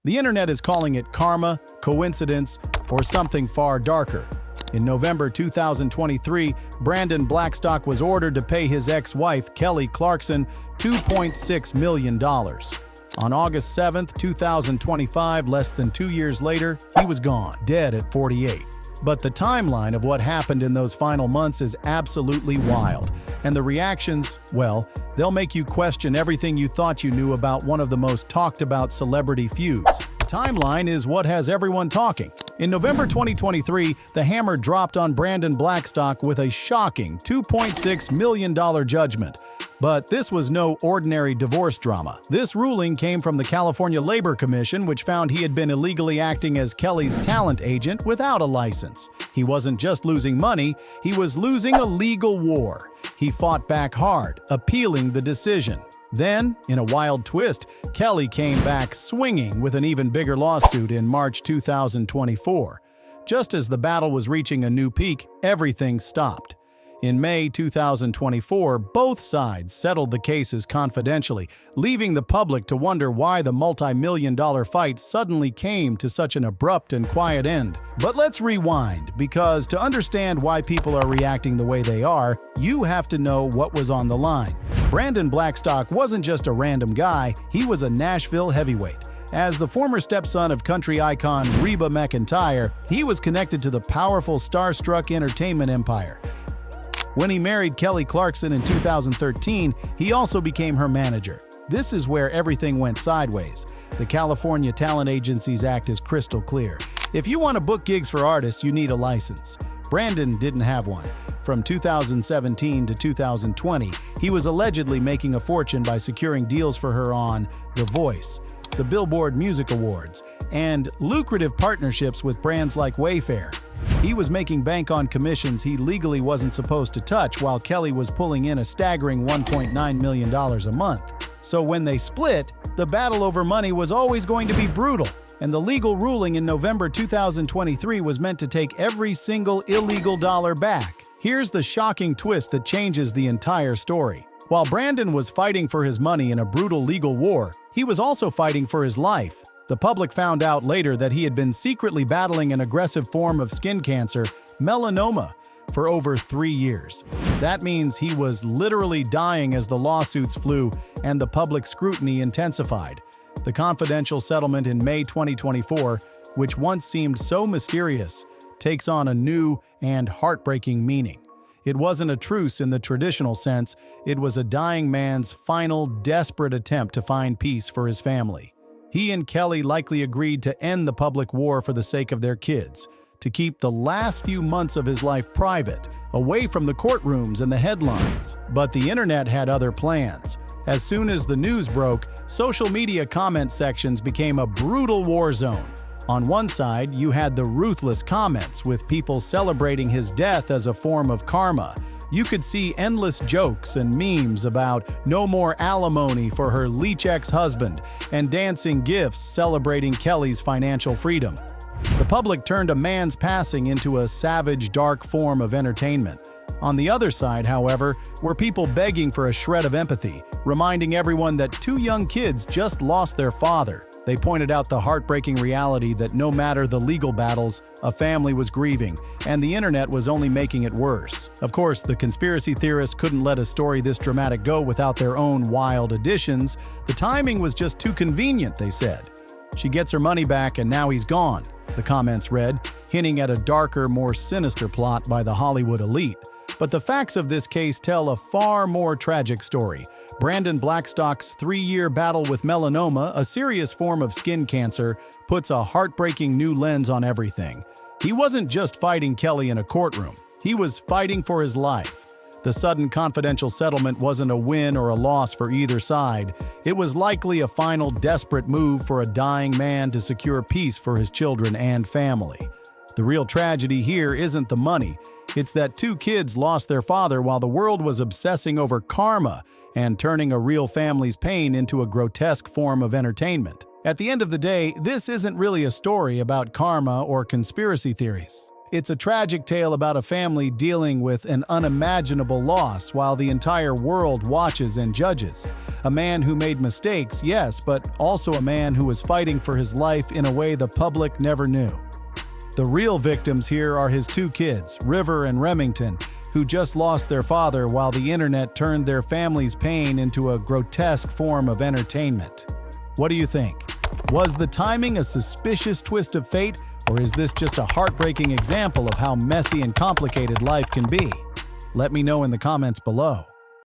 The internet is calling it karma, coincidence, or something far darker. In November 2023, Brandon Blackstock was ordered to pay his ex-wife, Kelly Clarkson, $2.6 million. On August 7, 2025, less than 2 years later, he was gone, dead at 48. But the timeline of what happened in those final months is absolutely wild. And the reactions, well, they'll make you question everything you thought you knew about one of the most talked about celebrity feuds. The timeline is what has everyone talking. In November 2023, the hammer dropped on Brandon Blackstock with a shocking $2.6 million judgment. But this was no ordinary divorce drama. This ruling came from the California Labor Commission, which found he had been illegally acting as Kelly's talent agent without a license. He wasn't just losing money, he was losing a legal war. He fought back hard, appealing the decision. Then, in a wild twist, Kelly came back swinging with an even bigger lawsuit in March 2024. Just as the battle was reaching a new peak, everything stopped. In May 2024, both sides settled the cases confidentially, leaving the public to wonder why the multi-million-dollar fight suddenly came to such an abrupt and quiet end. But let's rewind, because to understand why people are reacting the way they are, you have to know what was on the line. Brandon Blackstock wasn't just a random guy, he was a Nashville heavyweight. As the former stepson of country icon Reba McEntire, he was connected to the powerful Starstruck entertainment empire. When he married Kelly Clarkson in 2013, he also became her manager. This is where everything went sideways. The California Talent Agencies Act is crystal clear. If you want to book gigs for artists, you need a license. Brandon didn't have one. From 2017 to 2020, he was allegedly making a fortune by securing deals for her on The Voice, the Billboard Music Awards, and lucrative partnerships with brands like Wayfair. He was making bank on commissions he legally wasn't supposed to touch, while Kelly was pulling in a staggering $1.9 million a month. So when they split, the battle over money was always going to be brutal, and the legal ruling in November 2023 was meant to take every single illegal dollar back. Here's the shocking twist that changes the entire story. While Brandon was fighting for his money in a brutal legal war, he was also fighting for his life. The public found out later that he had been secretly battling an aggressive form of skin cancer, melanoma, for over 3 years. That means he was literally dying as the lawsuits flew and the public scrutiny intensified. The confidential settlement in May 2024, which once seemed so mysterious, takes on a new and heartbreaking meaning. It wasn't a truce in the traditional sense, it was a dying man's final, desperate attempt to find peace for his family. He and Kelly likely agreed to end the public war for the sake of their kids, to keep the last few months of his life private, away from the courtrooms and the headlines. But the internet had other plans. As soon as the news broke, social media comment sections became a brutal war zone. On one side, you had the ruthless comments, with people celebrating his death as a form of karma. You could see endless jokes and memes about no more alimony for her leech ex-husband and dancing gifs celebrating Kelly's financial freedom. The public turned a man's passing into a savage, dark form of entertainment. On the other side, however, were people begging for a shred of empathy, reminding everyone that 2 young kids just lost their father. They pointed out the heartbreaking reality that no matter the legal battles, a family was grieving, and the internet was only making it worse. Of course, the conspiracy theorists couldn't let a story this dramatic go without their own wild additions. The timing was just too convenient, they said. She gets her money back and now he's gone, the comments read, hinting at a darker, more sinister plot by the Hollywood elite. But the facts of this case tell a far more tragic story. Brandon Blackstock's 3-year battle with melanoma, a serious form of skin cancer, puts a heartbreaking new lens on everything. He wasn't just fighting Kelly in a courtroom, he was fighting for his life. The sudden confidential settlement wasn't a win or a loss for either side. It was likely a final desperate move for a dying man to secure peace for his children and family. The real tragedy here isn't the money. It's that 2 kids lost their father while the world was obsessing over karma and turning a real family's pain into a grotesque form of entertainment. At the end of the day, this isn't really a story about karma or conspiracy theories. It's a tragic tale about a family dealing with an unimaginable loss while the entire world watches and judges. A man who made mistakes, yes, but also a man who was fighting for his life in a way the public never knew. The real victims here are his two kids, River and Remington, who just lost their father while the internet turned their family's pain into a grotesque form of entertainment. What do you think? Was the timing a suspicious twist of fate, or is this just a heartbreaking example of how messy and complicated life can be? Let me know in the comments below.